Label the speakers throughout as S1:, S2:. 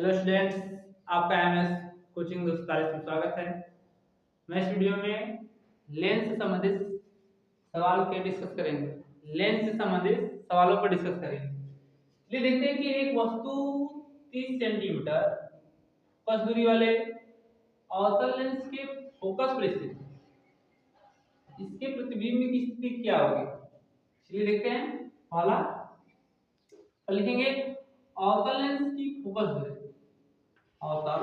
S1: Hello students, आपका MS coaching विस्तार में स्वागत है। मैं इस वीडियो में लेंस से संबंधित सवाल के डिस्कस करेंगे। लेंस से संबंधित सवालों पर डिस्कस करेंगे। चलिए देखते हैं कि एक वस्तु 30 सेंटीमीटर फोकस दूरी वाले अवतल लेंस के फोकस पर स्थित है। इसके प्रतिबिंब की स्थिति क्या होगी? चलिए देखते हैं। पहला लिखेंगे अवतल लेंस की फोकस दूरी। अवतल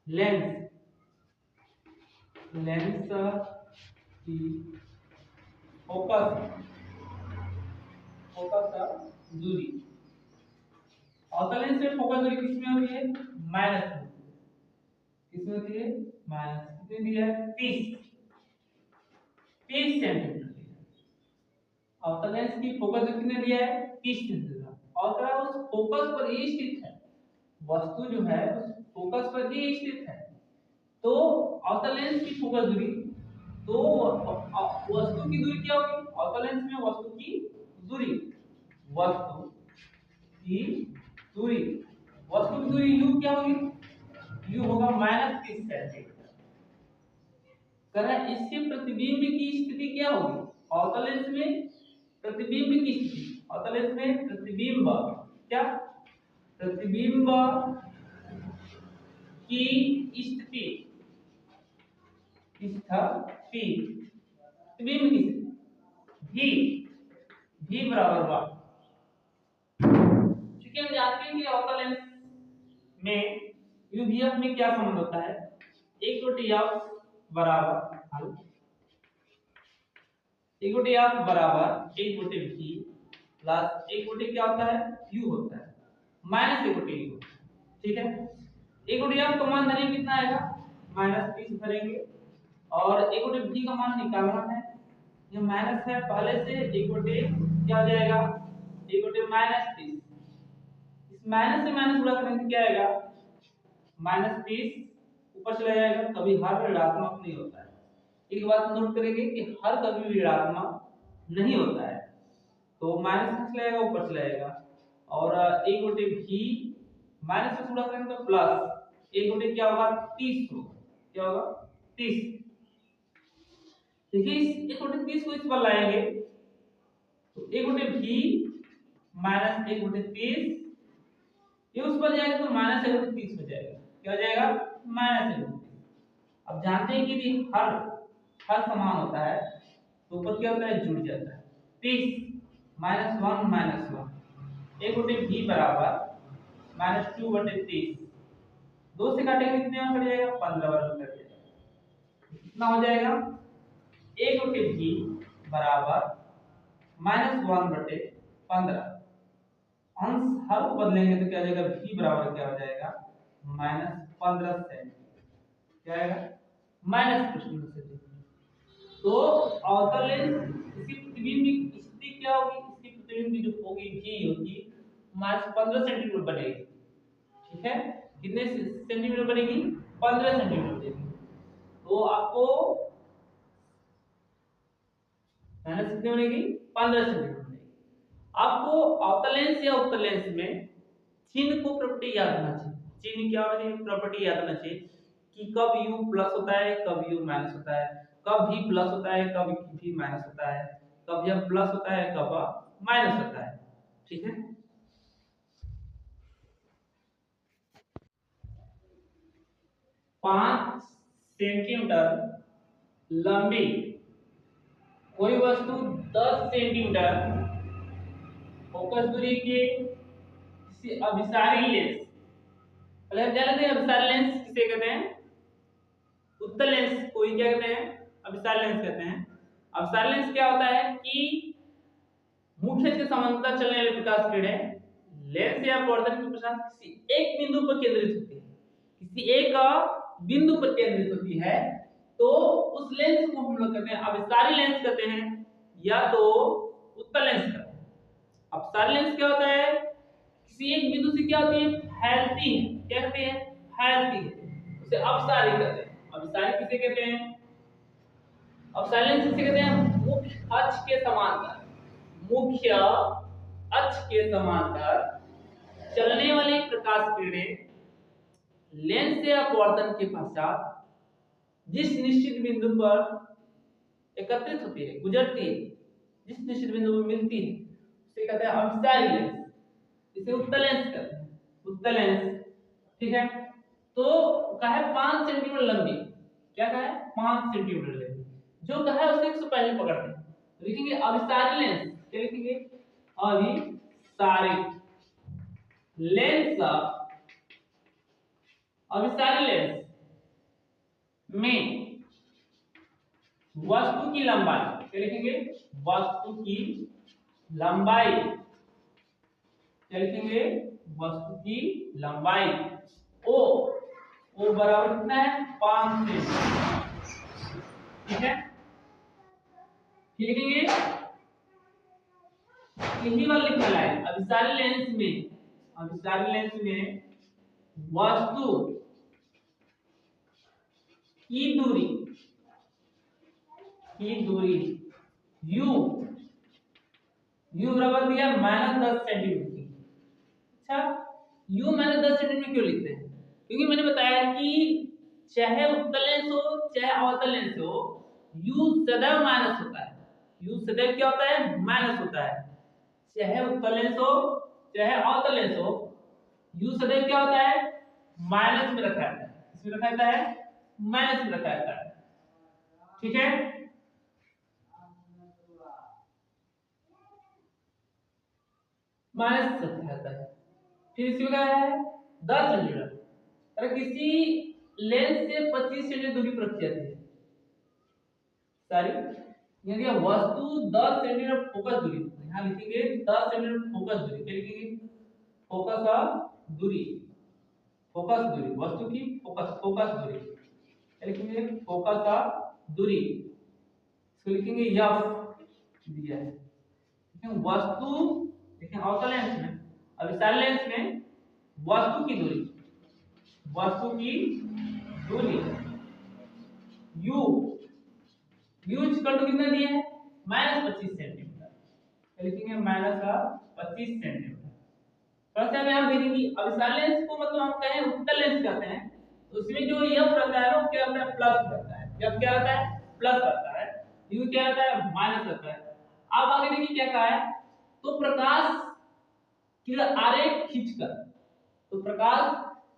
S1: लेंस लेंस की फोकस दूरी। अवतल लेंस में फोकस दूरी किसमें होती है? माइनस में। किसमें होती है? माइनस। कितनी दी है? 30 सेंटीमीटर दी है। अवतल लेंस की फोकस दूरी कितने दिया है? 30 सेंटीमीटर। और क्या उस फोकस पर ही स्थित है, वस्तु जो है उस फोकस पर ही स्थित है। तो अवतल लेंस की फोकस दूरी, तो वस्तु की दूरी क्या होगी? अवतल लेंस में वस्तु की दूरी, वस्तु की दूरी u क्या होगी? u होगा -30 सेंटीमीटर। कह रहा है इसके प्रतिबिंब की स्थिति क्या होगी? अवतल लेंस में प्रतिबिंब की स्थिति, अवतल लेंस में प्रतिबिंब क्या? प्रतिबिंब की स्थिति, प्रतिबिंब की स्थिति v बराबर 1। क्योंकि हम जानते हैं कि अवतल लेंस में u v में क्या संबंध होता है? 1/f बराबर हल 1/f बराबर 1/v प्लस 1/, क्या होता है? u होता है माइनस 1/u। ठीक है, 1/f का मान धरेंगे कितना आएगा? -30 धरेंगे और 1/v का मान निकालना है। ये माइनस है पहले से, 1/, क्या हो जाएगा? 1/-30। इस माइनस से माइनस गुणा करेंगे तो क्या आएगा? -30 ऊपर चला जाएगा। कभी हर ऋणात्मक नहीं होता है। एक बात नोट करेंगे कि हर कभी ऋणात्मक नहीं होता है। तो माइनस में चला जाएगा, ऊपर चला जाएगा और 1/v माइनस से गुणा करेंगे तो प्लस 1/, क्या होगा? 30 होगा। क्या होगा? 30। देखिए इस 1/30 को इस पर लाएंगे तो 1/v माइनस 1/30, ये उस पर जाएगा तो -1/30 हो जाएगा। क्या हो जाएगा? -1/30। अब जानते हैं कि यदि हर समान होता है तो ऊपर क्या होता है? जुड़ जाता है। 30 -1 -1 1/v बराबर -2/30। 2 से काटेंगे कितने में कट जाएगा? 15 वर्ग कट जाएगा। कितना हो जाएगा? 1/v बराबर -1/15। अंश हर को बदलेंगे तो क्या हो जाएगा? v बराबर क्या हो जाएगा? -15 सेंटीमीटर। क्या आएगा? -15 सेंटीमीटर। तो अवतल लेंस इसकी प्रतिबिंब की स्थिति क्या होगी? इसकी प्रतिबिंब की जो होगी v होगी -15 सेंटीमीटर बनेगी। ठीक है, कितने सेंटीमीटर बनेगी? 15 सेंटीमीटर बनेगी। तो आपको माइनस कितने बनेगी? 15 सेंटीमीटर बनेगी। आपको अवतल लेंस या उत्तल लेंस में चिन्ह को प्रॉपर्टी याद रखना चाहिए। चिन्ह क्या होती है? प्रॉपर्टी याद रखना चाहिए कि कब u प्लस होता है, कब u माइनस होता है, कब v प्लस होता है, कब v माइनस होता है, कब यह प्लस होता है, कब माइनस होता है। ठीक है, 5 सेंटीमीटर लंबी कोई वस्तु 10 सेंटीमीटर फोकस दूरी के किसी अभिसारी लेंस, पहले हम जानते हैं अभिसारी लेंस किसे कहते हैं? उत्तल लेंस को ही क्या कहते हैं? अभिसारी लेंस कहते हैं। अभिसारी लेंस क्या होता है कि मुख्य के समांतर चलने वाली प्रकाश किरणें लेंस या परावर्तन की प्रकाश किसी एक बिंदु पर केंद्रित होती है, किसी एक बिंदु पर केंद्रित होती है, तो उस लेंस को हम लोग कहते हैं अभिसारी लेंस कहते हैं या तो उत्तल लेंस कहते हैं। अभिसारी लेंस क्या होता है? किसी एक बिंदु से क्या होती है? फैलती है। क्या कहते हैं? फैलती है, उसे अभिसारी कहते हैं। अभिसारी किसे कहते हैं? अभिसारी लेंस किसे कहते हैं? मुख्य अक्ष के समांतर, मुख्य अक्ष के समांतर चलने वाली प्रकाश किरणें लेंस से अपवर्तन के पश्चात जिस निश्चित बिंदु पर एकत्रित होती है, गुजरती है, जिस निश्चित बिंदु पर मिलती है, उसे कहते हैं अभिसारी लेंस। इसे उत्तल लेंस कहते हैं, उत्तल लेंस। ठीक है, तो कहा है 5 सेंटीमीटर लंबी। क्या कहा है? 5 सेंटीमीटर लंबी। जो कहा है उसे 100 पहले पकड़ते हैं, तो लिखेंगे अभिसारी लेंस। क्या लिखेंगे? अभिसारी लेंस। अभिसारी लेंस में वस्तु की लंबाई, क्या लिखेंगे? वस्तु की लंबाई। क्या लिखेंगे? वस्तु की लंबाई ओ बराबर कितना है? 5 सेंटीमीटर। ठीक है, लिखेंगे यही वाला लिखना है। अभिसारी लेंस में, अभिसारी लेंस में वस्तु की दूरी, की दूरी u बराबर दिया -10 सेंटीमीटर की। अच्छा, u -10 सेंटीमीटर क्यों लिखते हैं? क्योंकि मैंने बताया कि चाहे उत्तल लेंस हो चाहे अवतल लेंस हो, u सदैव माइनस होता है। u सदैव क्या होता है? माइनस होता है। चाहे उत्तल लेंस हो चाहे अवतल लेंस हो, u सदैव क्या होता है? माइनस में रखा रहता है। इसमें रखा रहता है, माइनस में रखा रहता है। ठीक है, माइनस रखा रहता है। फिर इसमें क्या है? 10 सेंटीमीटर। अगर किसी लेंस से 25 सेंटीमीटर दूरी पर रखी जाती है, सॉरी यदि वस्तु 10 सेंटीमीटर फोकस दूरी, यहाँ लिखेंगे 10 सेंटीमीटर फोकस दूरी। क्या लिखेंगे? फोकस दूरी, फोकस दूरी, वस्तु की फोकस दूरी। क्या लिखेंगे? फोकस दूरी। इसको लिखेंगे एफ दिया है। वस्तु, देखिए अवतल लेंस में, अभिसारी लेंस में वस्तु की दूरी, वस्तु की दूरी u कितना दिया है? -25 सेंटीमीटर। लिखेंगे -25 सेंटीमीटर। थोड़ा सा हम देखेंगे अभिसारी लेंस को मतलब हम कहें उत्तल लेंस कहते हैं, तो उसमें जो f रहता है वो क्या होता है? प्लस रहता है। f क्या रहता है? प्लस रहता है। u क्या रहता है? माइनस रहता है। अब आगे देखिए क्या कहा है, तो प्रकाश किरण आरेख खींचकर, तो प्रकाश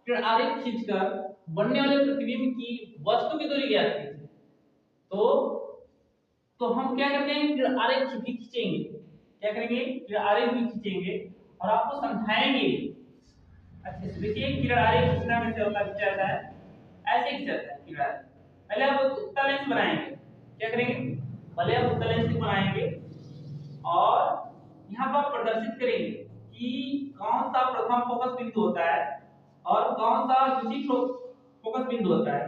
S1: किरण आरेख खींचकर बनने वाले प्रतिबिंब की वस्तु की दूरी ज्ञात कीजिए। तो हम क्या करते हैं? किरण आरेख भी खींचेंगे। क्या करेंगे? किरण आरेख भी खींचेंगे और आपको समझाएंगे। अच्छा देखिए, किरण आरेख खींचना कैसे होता है? खींचा जाता है, ऐसे खींचा जाता है किरण आरेख। पहले आप उत्तल लेंस बनाएंगे। क्या करेंगे? पहले आप उत्तल लेंस बनाएंगे और यहाँ पर प्रदर्शित करेंगे कि कौन सा प्रथम फोकस बिंदु होता है और कौन सा द्वितीय फोकस बिंदु होता है।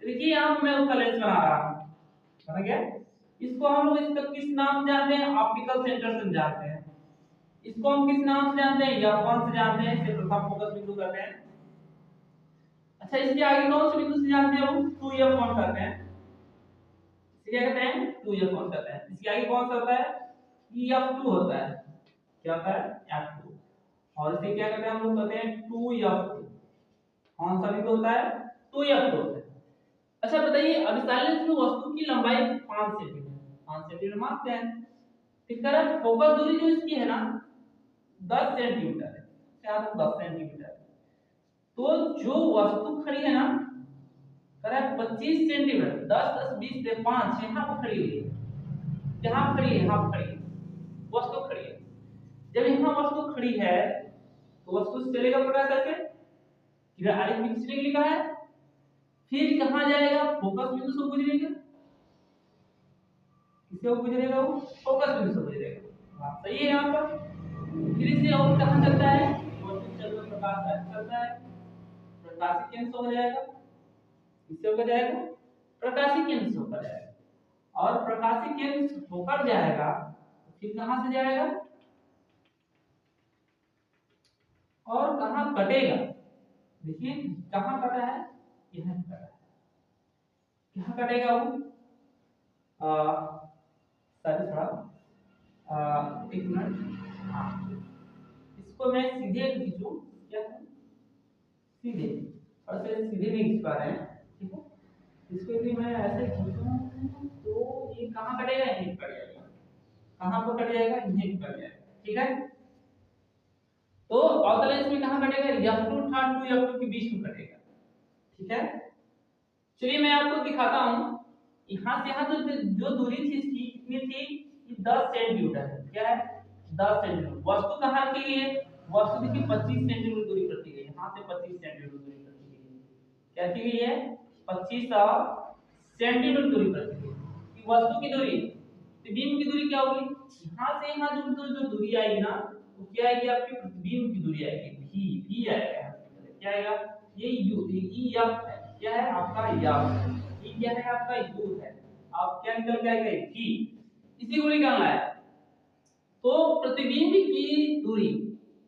S1: देखिए यहाँ मैं उत्तल लेंस बना रहा हूँ, बना गया। इसको हम लोग इसका किस नाम से जानते हैं? ऑप्टिकल सेंटर से जानते हैं। इसको हम किस नाम से जानते हैं? F1 से जानते हैं, इसे प्रथम फोकस बिंदु कहते हैं। अच्छा, इसके आगे कौन से बिंदु से जानते हैं? हम 2F1 कहते हैं। इसे क्या कहते हैं? 2F1 कहते हैं। इसके आगे कौन सा होता है? F2 होता है। क्या होता है? F2। और इसे क्या कहते हैं? हम लोग कहते हैं 2F2। कौन सा बिंदु होता है? 2F2 होता है। अच्छा बताइए, अभिसारी लेंस में वस्तु की लंबाई 5 सेंटीमीटर, 5 सेंटीमीटर मानते हैं। ठीक है, फोकस दूरी जो इसकी है ना 10 सेंटीमीटर है। क्या? 10 सेंटीमीटर। तो जो वस्तु खड़ी है ना, कह रहा है 25 सेंटीमीटर, 10 10 20 से 5 यहाँ पर खड़ी हुई है, यहाँ खड़ी है, यहाँ खड़ी है, वस्तु खड़ी है। जब यहाँ वस्तु खड़ी है तो वस्तु से चलेगा प्रकाश ऐसे, किरण आरेख में खींचने के लिए कहा है। फिर कहाँ जाएगा? फोकस बिंदु से गुजरेगा। किससे गुजरेगा? वो फोकस बिंदु से गुजरेगा। बात सही है यहाँ पर। फिर इसे और कहाँ चलता है? वस्तु चलता प्रकाश ऐसे चलता है, प्रकाशिक केंद्र हो जाएगा। किससे होकर जाएगा? प्रकाशिक केंद्र से होकर जाएगा। और प्रकाशिक केंद्र से होकर जाएगा, फिर कहाँ से जाएगा और कहाँ कटेगा? देखिए कहाँ कटा है? यहाँ कटा है। कहाँ कटेगा वो? सॉरी थोड़ा एक मिनट। हाँ, इसको मैं सीधे खींचूं, क्या करूं, सीधे, और से सीधे नहीं खींच पा रहे हैं, ठीक है, इसको यदि मैं ऐसे खींचूं तो ये कहां कटेगा, यहीं कट जाएगा, कहां पर कट जाएगा, यहीं कट जाएगा, ठीक है। तो अवतल में कहां कटेगा, F2 था 2 F2 के बीच में कटेगा, ठीक है। चलिए मैं आपको दिखाता हूं, यहां से यहां जो दूरी थी इसकी कितनी थी, 10 सेंटीमीटर है, क्या है, 10 सेंटीमीटर। वस्तु कहां रखी गई है, वस्तु की 25 सेंटीमीटर दूरी पर रखी गई है, यहां से 25 सेंटीमीटर दूरी पर रखी गई है, क्या रखी गई है, 25 सेंटीमीटर दूरी पर रखी गई है। कि वस्तु की दूरी, प्रतिबिंब की दूरी क्या होगी, यहां से यहां जो दूरी आएगी ना, वो क्या आएगी, आपकी प्रतिबिंब की दूरी आएगी, v आएगा, क्या आएगा, ये u e f है, क्या है आपका f, ये क्या है आपका u है, आप क्या निकल के आएगा v, इसी को निकालना है। तो प्रतिबिंब की दूरी,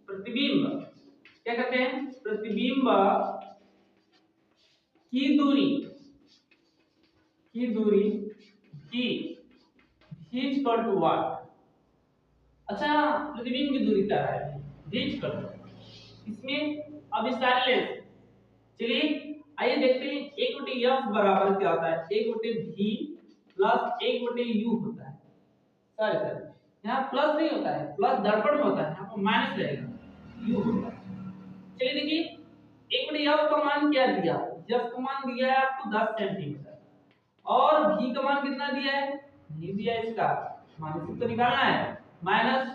S1: प्रतिबिंब क्या कहते हैं, प्रतिबिंब की दूरी, की v इक्वल टू व्हाट, अच्छा प्रतिबिंब की दूरी क्या है, v इक्वल टू, इसमें अब इस सारे लेंस, चलिए आइए देखते हैं, 1/f बराबर क्या होता है, 1/v प्लस 1/u होता है, सॉरी सर यहाँ प्लस नहीं होता है, प्लस दर्पण में होता है, यहाँ पर माइनस रहेगा, u होता है। चलिए देखिए 1/f का मान क्या दिया, f का मान दिया है आपको 10 सेंटीमीटर, और v का मान कितना दिया है, v दिया है, इसका मान इसको तो निकालना है, माइनस,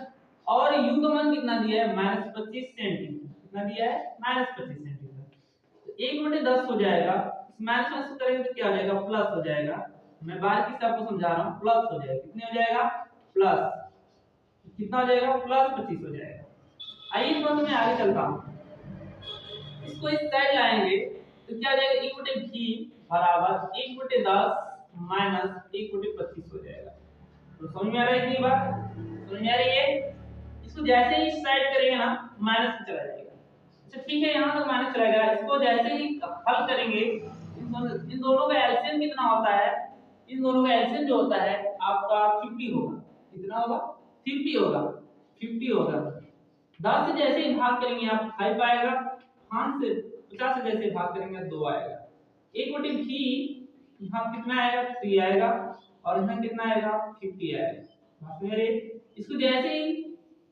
S1: और u का मान कितना दिया है, -25 सेंटीमीटर, कितना दिया है, -25 सेंटीमीटर। तो 1/10 हो जाएगा, इस माइनस में से करेंगे तो क्या हो जाएगा, प्लस हो जाएगा, मैं बारीकी से आपको समझा रहा हूं, प्लस हो जाएगा, कितने हो जाएगा, प्लस कितना हो जाएगा, +25 हो जाएगा। आइए इस बात में आगे चलता हूं, इसको इस साइड लाएंगे तो क्या आ जाएगा, 1/v बराबर 1/10 माइनस 1/25 हो जाएगा। तो समझ में आ रहा है इतनी बात, समझ में आ रही है, इसको जैसे ही इस साइड करेंगे ना माइनस चला जाएगा, अच्छा ठीक है, यहाँ तक माइनस चला गया, इसको जैसे ही हल करेंगे, इन दोनों का एलसीएम कितना होता है, इन दोनों का एलसीएम जो होता है आपका 50 होगा, कितना होगा, 50 होगा, 50 होगा। 10 से जैसे ही भाग करेंगे आप 5 आएगा, 5 से 50 से जैसे भाग करेंगे 2 आएगा, 1/v यहाँ कितना आएगा, 3 आएगा, और यहाँ कितना आएगा, 50 आएगा। मेरे इसको जैसे ही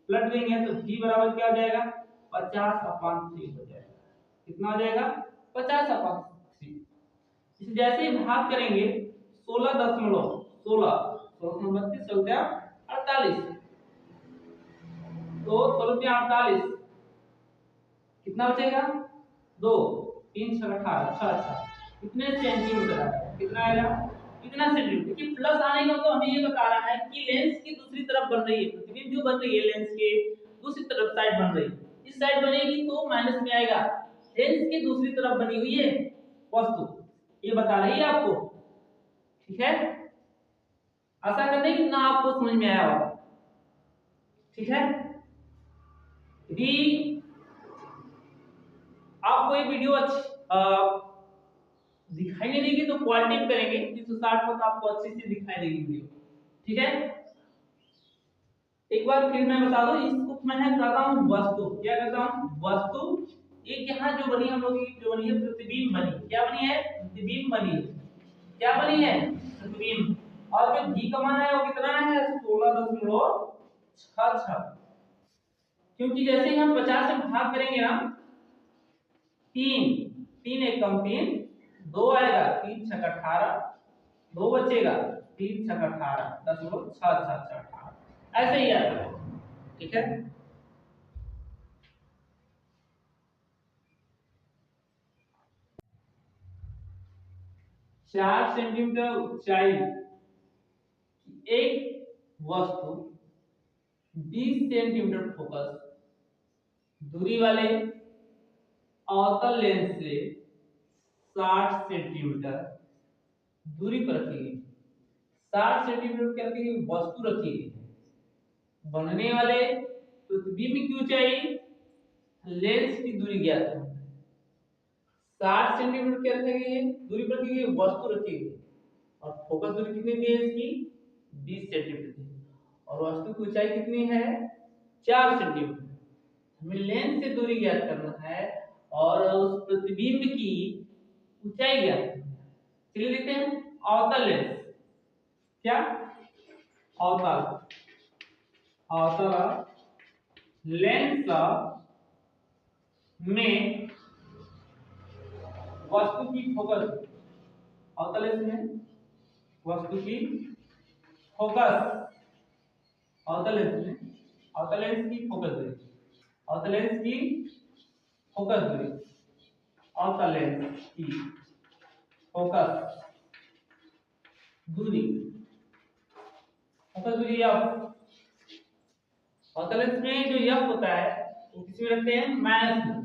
S1: पलट देंगे तो v बराबर क्या हो जाएगा, 50/3 हो जाएगा, कितना हो जाएगा, 50/3। इसे जैसे ही भाग करेंगे 16.16 32 48, तो 16 कितना बचेगा, 2 3 6 18, अच्छा कितने सेंटीमीटर आएगा, कितना आएगा, कितना सेंटीमीटर, कि प्लस आने का तो हमें ये बता रहा है कि लेंस की दूसरी तरफ बन रही है, प्रतिबिंब जो बन रही है लेंस के दूसरी तरफ साइड बन रही है, इस साइड बनेगी तो माइनस में आएगा, लेंस की दूसरी तरफ बनी हुई है वस्तु, ये बता रही है आपको, ठीक है, आशा करते हैं कि ना आपको समझ में आया होगा, ठीक है। यदि आपको ये वीडियो दिखाई नहीं देगी तो क्वालिटी करेंगे 360 पर, तो आपको अच्छे से दिखाई देगी वीडियो, ठीक है। एक बार फिर मैं बता दूं, इसको मैं कहता हूं वस्तु, क्या कहता हूं, वस्तु। एक यहाँ जो बनी हम लोग की, जो बनी है प्रतिबिंब बनी, क्या बनी है, प्रतिबिंब बनी है, क्या बनी है, प्रतिबिंब, और जो v का मान है वो कितना है, 16.66, क्योंकि जैसे ही हम 50 से भाग करेंगे ना, 3 एक कम 3 2 आएगा, 3 6 18, 2 बचेगा, 3 6 18 10 ऐसे ही आता है, ठीक है। 4 सेंटीमीटर ऊंचाई एक वस्तु 20 सेंटीमीटर फोकस दूरी वाले अवतल लेंस से 60 सेंटीमीटर दूरी पर रखी गई, 60 सेंटीमीटर क्या रखी गई, वस्तु रखी गई, बनने वाले प्रतिबिंब की ऊंचाई लेंस की दूरी ज्ञात है, 60 सेंटीमीटर क्या रखी गई है, दूरी पर रखी गई, वस्तु रखी गई, और फोकस दूरी कितनी दी है इसकी, 20 सेंटीमीटर दी, और वस्तु की ऊंचाई कितनी है, 4 सेंटीमीटर, हमें लेंस से दूरी ज्ञात करना है और उस प्रतिबिंब की ऊंचाई ज्ञात करना है। चलिए देखते हैं अवतल लेंस। क्या अवतल अवतल लेंस में वस्तु की फोकस, अवतल लेंस में वस्तु की फोकस, अवतल लेंस में अवतल लेंस की फोकस दूरी, अवतल लेंस की फोकस दूरी, अवतल लेंस की फोकस दूरी, फोकस दूरी एफ। अवतल लेंस में जो एफ होता है वो किसमें रखते हैं, माइनस में,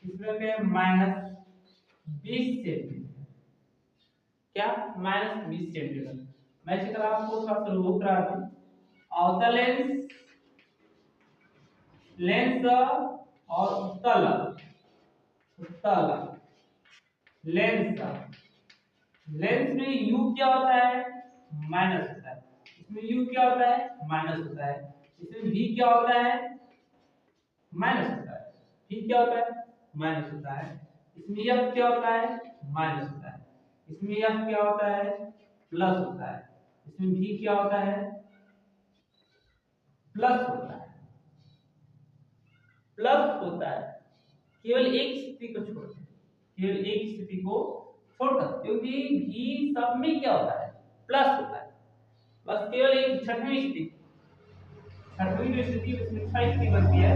S1: किसमें रखते हैं, -20 सेंटीमीटर। क्या -20 सेंटीमीटर। मैं इसी तरह आपको थोड़ा सा रूप करा दूं। अवतल लेंस, लेंस और उत्तल, उत्तल लेंस, लेंस में u क्या होता है, माइनस होता है, इसमें u क्या होता है, माइनस होता है, इसमें v क्या होता है, माइनस होता है, v क्या होता है, माइनस होता है, इसमें f क्या होता है, माइनस होता है, इसमें f क्या होता है, प्लस होता है, इसमें v क्या होता है, प्लस होता है, प्लस होता है। केवल एक स्थिति को छोड़कर, केवल एक स्थिति को छोड़कर, क्योंकि भी सब में क्या होता है, प्लस होता है। बस केवल एक छठवीं स्थिति, छठवीं जो स्थिति उसमें 6 स्थिति बनती है,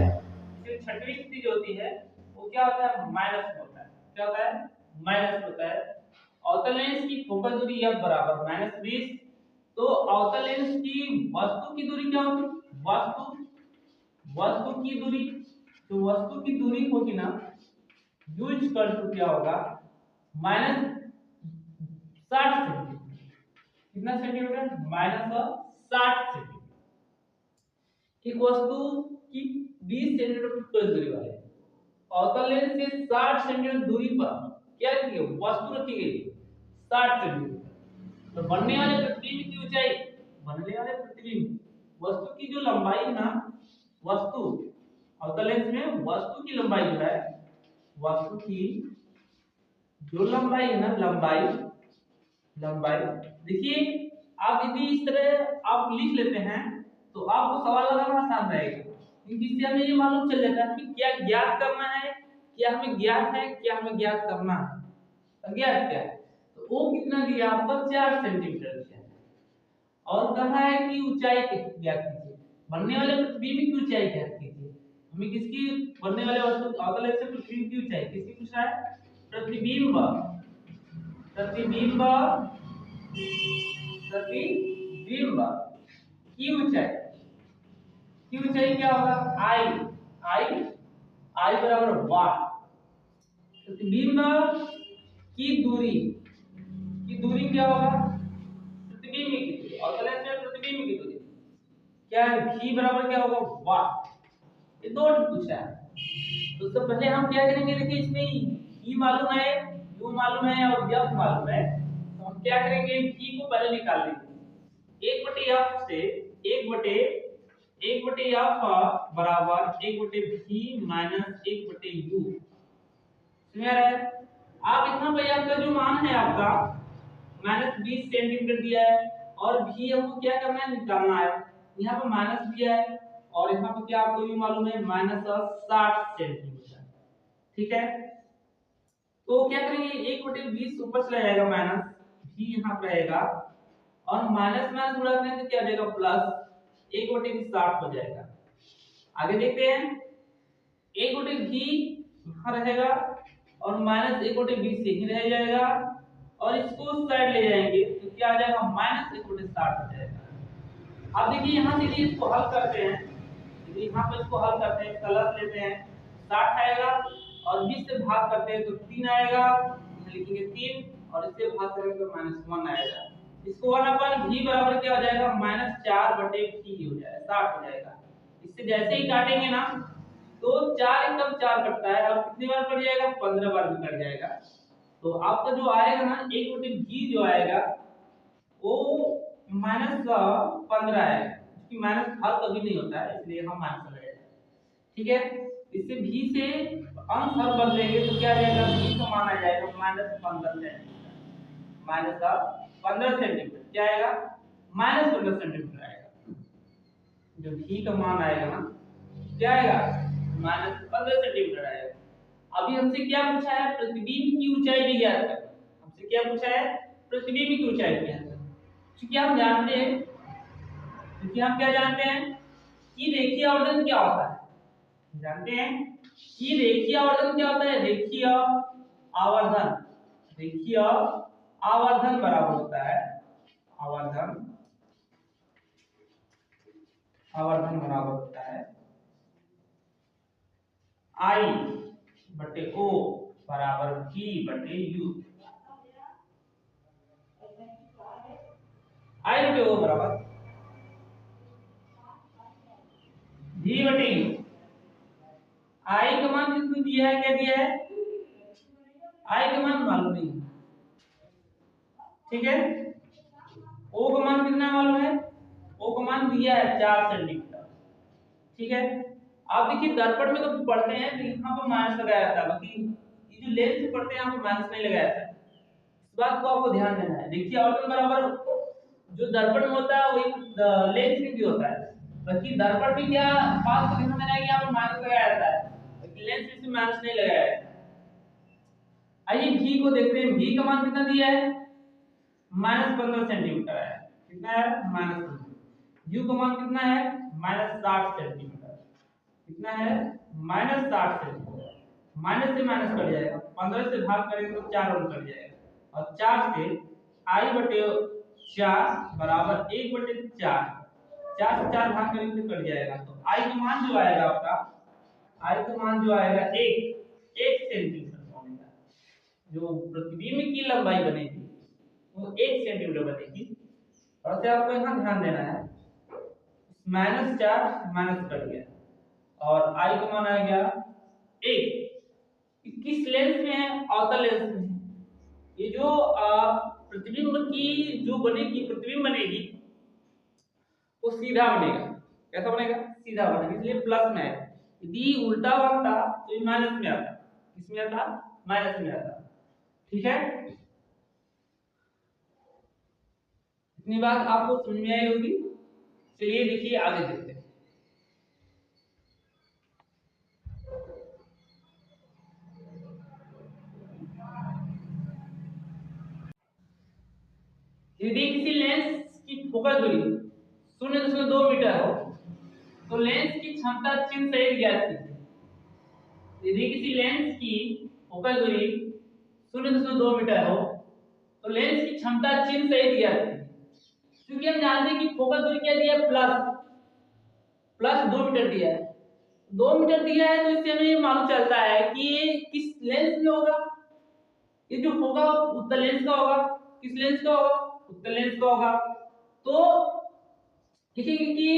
S1: इसमें छठवीं स्थिति जो होती है वो क्या होता है, माइनस होता है। क्या होता है, माइनस होता है। अवतल लेंस की फोकस दूरी f बराबर -20। तो अवतल लेंस की वस्तु की दूरी क्या होगी, वस्तु की दूरी, तो वस्तु की दूरी होगी ना u इक्वल टू क्या होगा, -60 सेंटीमीटर। कितना सेंटीमीटर, -60 सेंटीमीटर। एक वस्तु की 20 सेंटीमीटर फोकस दूरी वाले अवतल लेंस से 60 सेंटीमीटर दूरी पर क्या रखी गई, वस्तु रखी गई 60 सेंटीमीटर। तो बनने वाले प्रतिबिंब की ऊंचाई, बनने वाले प्रतिबिंब, वस्तु की जो लंबाई है ना, वस्तु अवतल लेंस में वस्तु की लंबाई जो है, वस्तु की जो लंबाई है ना, लंबाई, लंबाई देखिए, आप यदि इस तरह आप लिख लेते हैं तो आपको सवाल लगाना आसान रहेगा, क्योंकि इससे हमें ये मालूम चल जाता है कि क्या ज्ञात करना है, क्या हमें ज्ञात है, क्या हमें ज्ञात करना है, अज्ञात क्या है। तो वो कितना दिया आपको, 4 सेंटीमीटर दिया और कहा है कि ऊंचाई ज्ञात कीजिए, बनने वाले प्रतिबिंब की ऊंचाई ज्ञात कीजिए। हमें किसकी, बनने वाले वस्तु अवतल लेंस से प्रतिबिंब की ऊंचाई किसकी पूछ रहा है, प्रतिबिंब, प्रतिबिंब, प्रतिबिंब की ऊंचाई, की ऊंचाई क्या होगा, आई, आई, आई बराबर वाट। प्रतिबिंब की दूरी क्या होगा, प्रतिबिंब की दूरी, अवतल लेंस में प्रतिबिंब की दूरी क्या है, v बराबर क्या होगा, वाट। ये दो पूछा है। तो सबसे पहले हम क्या करेंगे, देखिए इसमें e मालूम है, u मालूम है और f मालूम है, तो हम क्या करेंगे, v को पहले निकाल लेंगे। 1/f से 1/f बराबर 1/v माइनस 1/u। समझ रहा है। आप इतना भाई आपका जो मान है आपका -20 सेंटीमीटर दिया है और v हमको क्या करना है, निकालना है। यहाँ पे माइनस दिया है और यहाँ पे क्या आपको भी मालूम है, -60 सेंटीमीटर। ठीक है, तो क्या करेंगे, 1/20 ऊपर चला जाएगा, माइनस v यहाँ पे रहेगा और माइनस माइनस गुणा करेंगे तो क्या आ जाएगा, प्लस 1/60 हो जाएगा। आगे देखते हैं, 1/v यहाँ रहेगा और -1/20 यही रह जाएगा और इसको उस साइड ले जाएंगे तो क्या आ जाएगा, -1/60 हो जाएगा। अब देखिए यहाँ से यदि इसको हल करते हैं, यदि यहाँ पे इसको हल करते हैं, प्लस लेते हैं 60 आएगा और 20 से भाग करते हैं तो 3 आएगा, लिखेंगे 3 और इससे भाग करेंगे तो -1 आएगा। इसको 1/v बराबर क्या हो जाएगा, -4/v हो जाएगा, 60 हो जाएगा। इससे जैसे ही काटेंगे ना तो 4 एकदम 4 कटता है और कितनी बार कट जाएगा, 15 बार भी कट जाएगा। तो आपका जो आएगा ना 1/v जो आएगा वो -15 है, क्योंकि माइनस हर कभी नहीं होता है इसलिए हम माइनस लगाएंगे। ठीक है। इससे भी से अंश हम बदलेंगे तो क्या आ जाएगा, भी का मान आ जाएगा -15 सेंटीमीटर, -15 सेंटीमीटर क्या आएगा, -15 सेंटीमीटर आएगा। जो भी का मान आएगा ना क्या आएगा, -15 सेंटीमीटर आएगा। अभी हमसे क्या पूछा है, प्रतिबिंब की ऊंचाई भी ज्ञात कर। हमसे क्या पूछा है, प्रतिबिंब की ऊंचाई ज्ञात कर। क्योंकि हम जानते हैं, क्योंकि हम क्या जानते हैं कि रेखीय आवर्धन क्या होता है, जानते हैं कि रेखीय आवर्धन क्या होता है, रेखीय आवर्धन, रेखीय आवर्धन बराबर होता है, आवर्धन, आवर्धन बराबर होता है आई बटे ओ बराबर भी बटे यू। आई बटे ओ बराबर भी बटे यू। आई का मान कितना दिया है, क्या दिया है, आई का मान मालूम नहीं, ठीक है। ओ का मान कितना मालूम है, ओ का मान दिया है 4 सेंटीमीटर, ठीक है। आप देखिए दर्पण में तो पढ़ते हैं तो यहाँ पर माइनस लगाया जाता है, बाकी ये जो लेंस से पढ़ते हैं यहाँ पर माइनस नहीं लगाया जाता है। इस बात को आपको ध्यान देना है। देखिए आवर्तन बराबर जो दर्पण में होता है वही लेंस में भी होता है, बाकी दर्पण में क्या बात को ध्यान देना है कि यहाँ पर माइनस लगाया जाता है, बाकी लेंस में माइनस नहीं लगाया जाता है। आइए भी को देखते हैं, भी का मान कितना दिया है, -15 सेंटीमीटर है, कितना है, -15। यू का मान कितना है, -60 सेंटीमीटर, कितना है, -60 सेंटीमीटर। माइनस से माइनस कट जाएगा, 15 से भाग करेंगे तो 4 और कट जाएगा, और 4 से आई बटे 4 बराबर 1 बटे 4, 4 से 4 भाग करेंगे तो कट जाएगा। तो आई का मान जो आएगा आपका, आई का मान जो आएगा 1 सेंटीमीटर बनेगा। जो प्रतिबिंब की लंबाई बनेगी वो 1 सेंटीमीटर बनेगी। और से आपको यहाँ ध्यान देना है, -4 माइनस कट गया और आई का मान आ गया 1। किस लेंस में है, अवतल लेंस में है। ये जो प्रतिबिंब की जो बनेगी, प्रतिबिंब बनेगी वो सीधा बनेगा, कैसा बनेगा, सीधा बनेगा, इसलिए प्लस में है। यदि उल्टा बनता तो ये माइनस में आता, किसमें आता, माइनस में आता, ठीक है। इतनी बात आपको समझ में आई होगी। चलिए देखिए आगे देखते हैं। यदि किसी लेंस की फोकल दूरी 0.2 मीटर हो तो लेंस की क्षमता चिन्ह सहित ज्ञात कीजिए। यदि किसी लेंस की फोकल दूरी 0.2 मीटर हो तो लेंस की क्षमता चिन्ह सहित ज्ञात कीजिए। क्योंकि हम जानते हैं कि फोकल दूरी क्या दिया है, प्लस 2 मीटर दिया है, 2 मीटर दिया है, तो इससे हमें ये मालूम चलता है कि ये किस लेंस में होगा, ये जो होगा उत्तल लेंस का होगा, किस लेंस का होगा, उत्तल लेंस का होगा। तो लिखेंगे कि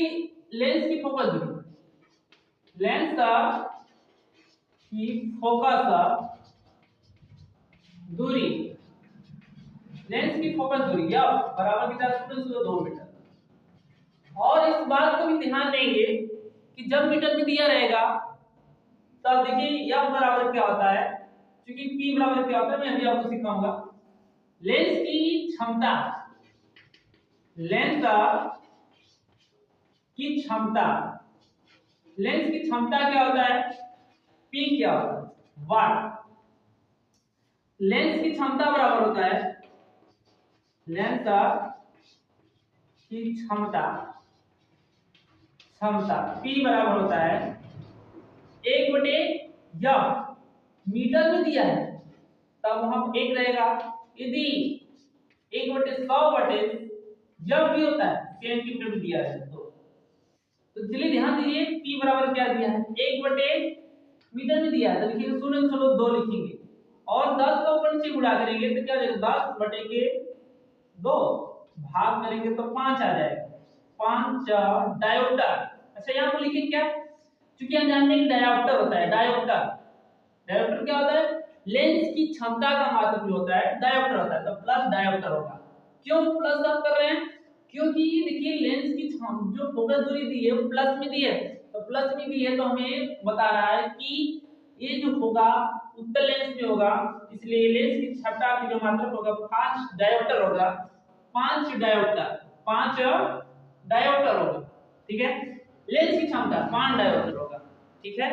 S1: लेंस की फोकस दूरी, लेंस का की फोकस दूरी, लेंस की फोकस दूरी या बराबर कितना, 0.2 मीटर। और इस बात को भी ध्यान देंगे कि जब मीटर में दिया रहेगा तब देखिए F बराबर क्या होता है, क्योंकि P बराबर क्या होता है मैं अभी आपको सिखाऊंगा। लेंस की क्षमता, लेंस की क्षमता, लेंस की क्षमता क्या होता है, P क्या होता है, वाट। लेंस की क्षमता बराबर होता है, लेंस की क्षमता, क्षमता P बराबर होता है 1 बटे F, मीटर में दिया है तब वहां 1 रहेगा। यदि 1 बटे 100 बटे जब भी होता है सेंटीमीटर में दिया है तो चलिए ध्यान दीजिए P बराबर क्या दिया है, 1 बटे मीटर में दिया है तो लिखिए 0.2 लिखेंगे और 10 का ऊपर नीचे गुणा करेंगे तो क्या जाएगा, 10 बटे के 2 भाग करेंगे तो 5 आ जाएगा, 5 डायोप्टर। अच्छा यहाँ पर लिखिए क्या, क्योंकि हम जानते हैं कि डायोप्टर होता है, डायोप्टर, डायोप्टर क्या होता है, लेंस की क्षमता का मात्रक जो होता है डायोप्टर होता है, तो प्लस डायोप्टर होगा। क्यों प्लस आप कर रहे हैं, क्योंकि देखिए लेंस की जो फोकस दूरी दी है वो प्लस में दी है, तो प्लस में भी है तो हमें बता रहा है कि ये जो होगा उत्तर लेंस में होगा, इसलिए लेंस की क्षमता की जो मात्रक होगा 5 डायोप्टर होगा, 5 डायोप्टर, 5 डायोप्टर होगा। ठीक है, लेंस की क्षमता 5 डायोप्टर होगा। ठीक है,